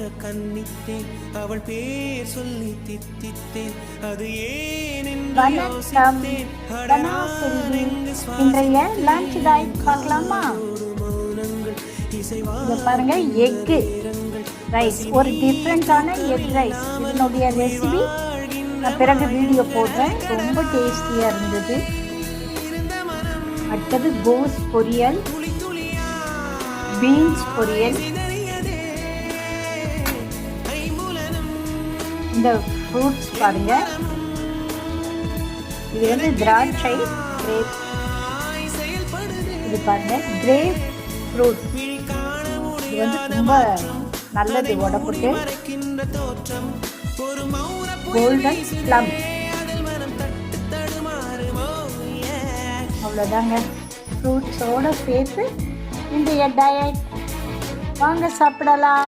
என்ற கன்னித்தேன் அவள் பேர் சொல்லி தித்தித்தேன் அது ஏன் என்று யோசித்தேன். இன்றைய லஞ்ச் டயட் பார்க்கலாமா? இதை பாருங்க, எக்கு ரைஸ், ஒரு டிஃப்ரெண்டான எக் ரைஸ். இதனுடைய ரெசிபி நான் பிறகு வீடியோ போடுறேன். ரொம்ப டேஸ்டியாக இருந்தது. அடுத்தது கோஸ் பொரியல், பீன்ஸ் பொரியல். இந்த ஃப்ரூட்ஸ் பாருங்க, இது வந்து திராட்சை கிரேப். இது பாருங்க கிரேப் ஃப்ரூட். இது வந்து ரொம்ப நல்லது உடம்புக்கு. Golden plum. அவ்வளோதாங்க, ஃப்ரூட்ஸோடு சேர்த்து இந்த டயட். வாங்க சாப்பிடலாம்.